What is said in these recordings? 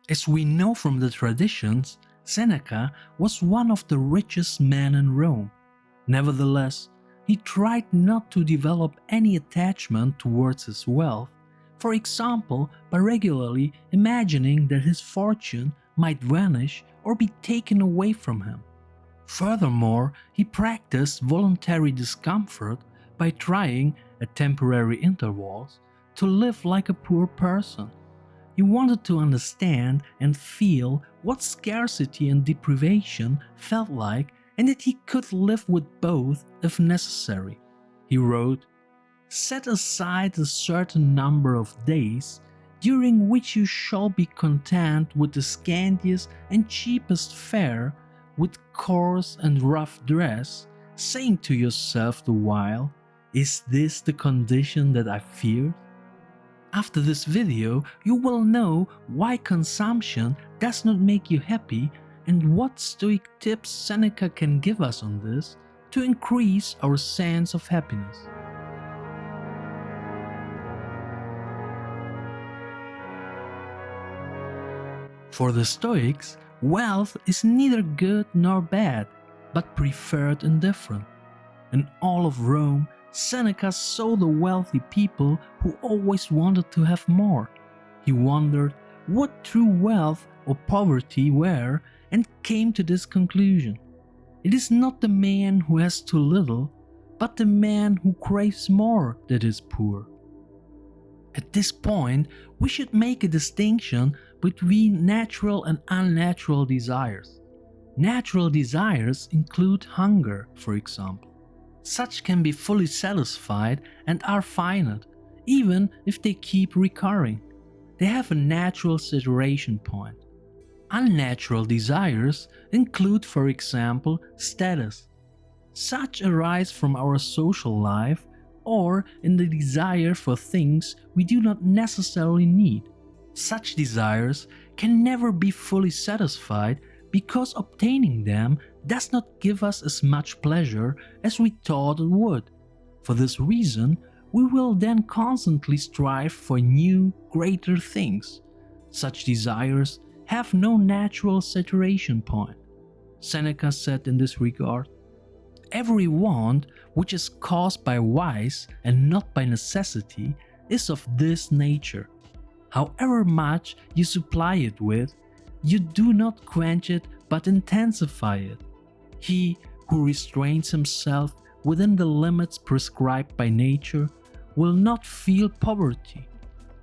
As we know from the traditions, Seneca was one of the richest men in Rome. Nevertheless, he tried not to develop any attachment towards his wealth, for example by regularly imagining that his fortune might vanish or be taken away from him. Furthermore, he practiced voluntary discomfort by trying, at temporary intervals, to live like a poor person. He wanted to understand and feel what scarcity and deprivation felt like, and that he could live with both if necessary. He wrote, "Set aside a certain number of days during which you shall be content with the scantiest and cheapest fare, with coarse and rough dress, saying to yourself the while, 'Is this the condition that I feared?'" After this video, you will know why consumption does not make you happy and what Stoic tips Seneca can give us on this to increase our sense of happiness. For the Stoics, wealth is neither good nor bad, but preferred indifferent. In all of Rome, Seneca saw the wealthy people who always wanted to have more. He wondered what true wealth or poverty were and came to this conclusion: it is not the man who has too little, but the man who craves more that is poor. At this point, we should make a distinction between natural and unnatural desires. Natural desires include hunger, for example. Such can be fully satisfied and are finite, even if they keep recurring. They have a natural saturation point. Unnatural desires include, for example, status. Such arise from our social life or in the desire for things we do not necessarily need. Such desires can never be fully satisfied because obtaining them does not give us as much pleasure as we thought it would. For this reason, we will then constantly strive for new, greater things. Such desires have no natural saturation point. Seneca said in this regard, "Every want which is caused by vice and not by necessity is of this nature. However much you supply it with, you do not quench it but intensify it. He who restrains himself within the limits prescribed by nature will not feel poverty.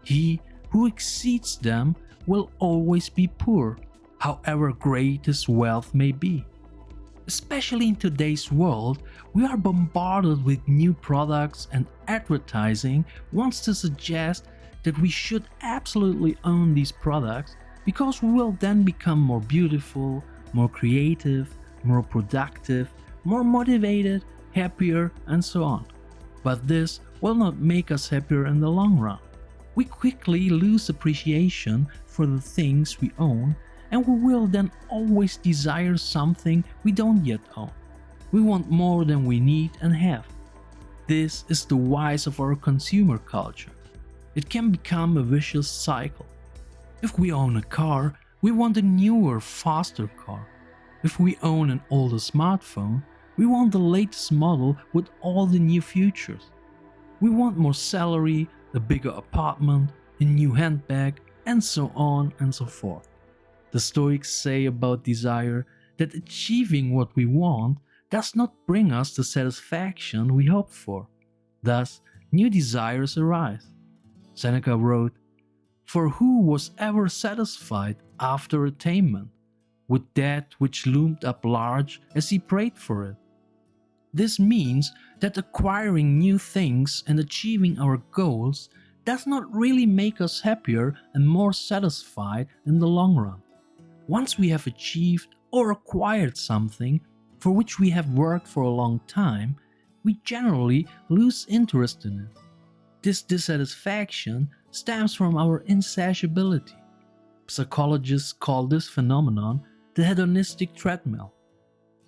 He who exceeds them will always be poor, however great his wealth may be." Especially in today's world, we are bombarded with new products, and advertising wants to suggest that we should absolutely own these products because we will then become more beautiful, more creative, more productive, more motivated, happier, and so on. But this will not make us happier in the long run. We quickly lose appreciation for the things we own, and we will then always desire something we don't yet own. We want more than we need and have. This is the vice of our consumer culture. It can become a vicious cycle. If we own a car, we want a newer, faster car. If we own an older smartphone, we want the latest model with all the new features. We want more salary, a bigger apartment, a new handbag, and so on and so forth. The Stoics say about desire that achieving what we want does not bring us the satisfaction we hope for. Thus, new desires arise. Seneca wrote, "For who was ever satisfied after attainment, with that which loomed up large as he prayed for it?" This means that acquiring new things and achieving our goals does not really make us happier and more satisfied in the long run. Once we have achieved or acquired something for which we have worked for a long time, we generally lose interest in it. This dissatisfaction stems from our insatiability. Psychologists call this phenomenon the hedonistic treadmill.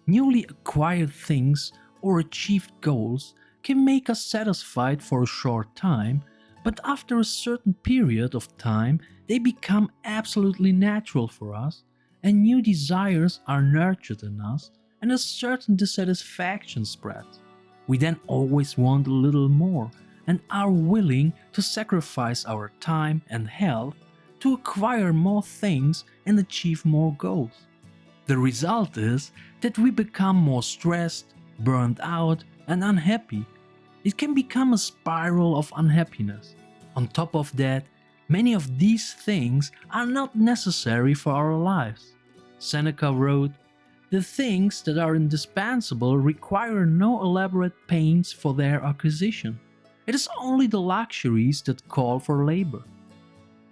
Newly acquired things or achieved goals can make us satisfied for a short time, but after a certain period of time they become absolutely natural for us, and new desires are nurtured in us, and a certain dissatisfaction spreads. We then always want a little more and are willing to sacrifice our time and health to acquire more things and achieve more goals. The result is that we become more stressed, burned out, and unhappy. It can become a spiral of unhappiness. On top of that, many of these things are not necessary for our lives. Seneca wrote, "The things that are indispensable require no elaborate pains for their acquisition. It is only the luxuries that call for labor."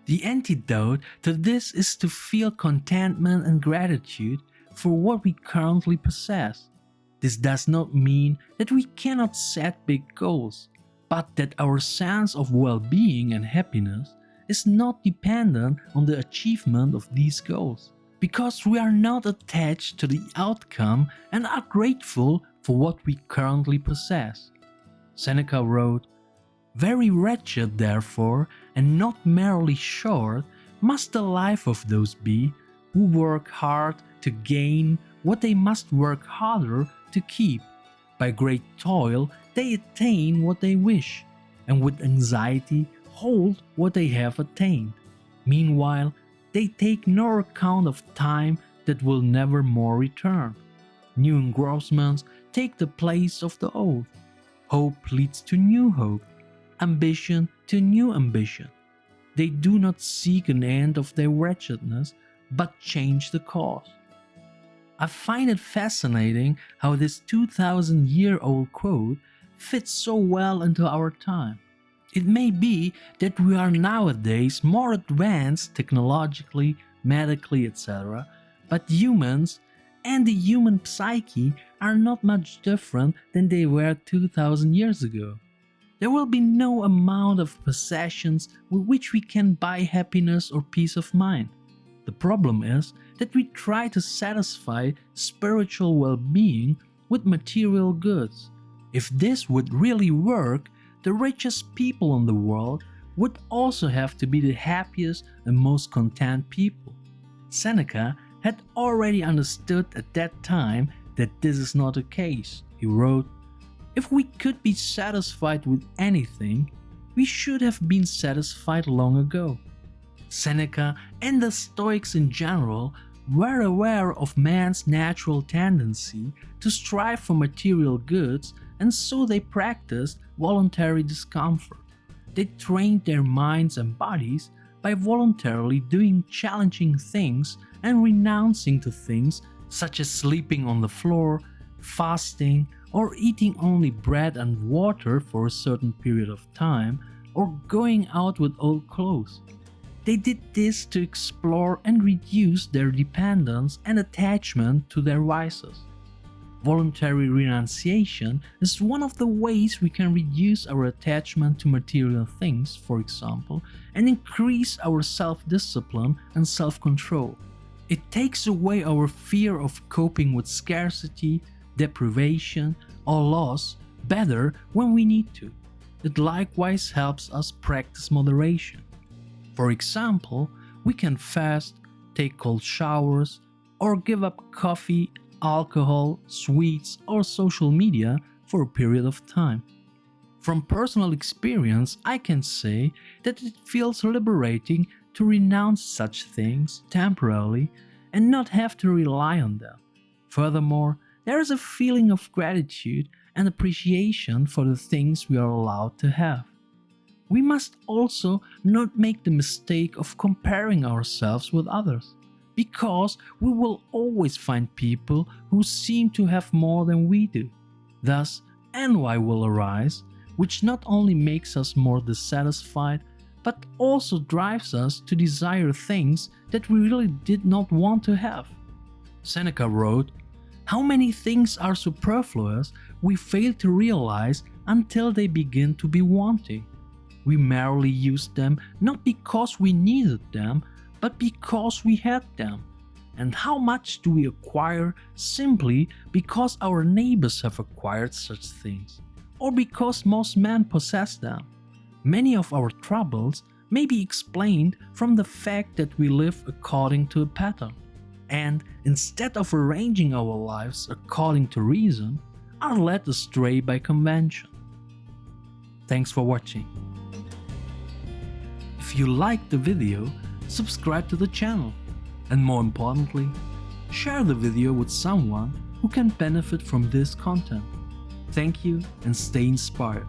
The antidote to this is to feel contentment and gratitude for what we currently possess. This does not mean that we cannot set big goals, but that our sense of well-being and happiness is not dependent on the achievement of these goals, because we are not attached to the outcome and are grateful for what we currently possess. Seneca wrote, "Very wretched, therefore, and not merely short, must the life of those be who work hard to gain what they must work harder to keep. By great toil they attain what they wish, and with anxiety hold what they have attained. Meanwhile, they take no account of time that will never more return. New engrossments take the place of the old. Hope leads to new hope, ambition to new ambition. They do not seek an end of their wretchedness, but change the cause." I find it fascinating how this 2000-year-old quote fits so well into our time. It may be that we are nowadays more advanced technologically, medically, etc., but humans and the human psyche are not much different than they were 2000 years ago. There will be no amount of possessions with which we can buy happiness or peace of mind. The problem is that we try to satisfy spiritual well-being with material goods. If this would really work, the richest people in the world would also have to be the happiest and most content people. Seneca had already understood at that time that this is not the case. He wrote, "If we could be satisfied with anything, we should have been satisfied long ago." Seneca and the Stoics in general were aware of man's natural tendency to strive for material goods, and so they practiced voluntary discomfort. They trained their minds and bodies by voluntarily doing challenging things and renouncing to things such as sleeping on the floor, fasting, or eating only bread and water for a certain period of time, or going out with old clothes. They did this to explore and reduce their dependence and attachment to their vices. Voluntary renunciation is one of the ways we can reduce our attachment to material things, for example, and increase our self-discipline and self-control. It takes away our fear of coping with scarcity, deprivation, or loss better when we need to. It likewise helps us practice moderation. For example, we can fast, take cold showers, or give up coffee, alcohol, sweets, or social media for a period of time. From personal experience, I can say that it feels liberating to renounce such things temporarily and not have to rely on them. Furthermore, there is a feeling of gratitude and appreciation for the things we are allowed to have. We must also not make the mistake of comparing ourselves with others, because we will always find people who seem to have more than we do. Thus, envy will arise, which not only makes us more dissatisfied, but also drives us to desire things that we really did not want to have. Seneca wrote, "How many things are superfluous we fail to realize until they begin to be wanting. We merely used them not because we needed them, but because we had them. And how much do we acquire simply because our neighbors have acquired such things, or because most men possess them? Many of our troubles may be explained from the fact that we live according to a pattern, and instead of arranging our lives according to reason, are led astray by convention. Thanks for watching. If you liked the video, subscribe to the channel, and more importantly, share the video with someone who can benefit from this content. Thank you and stay inspired.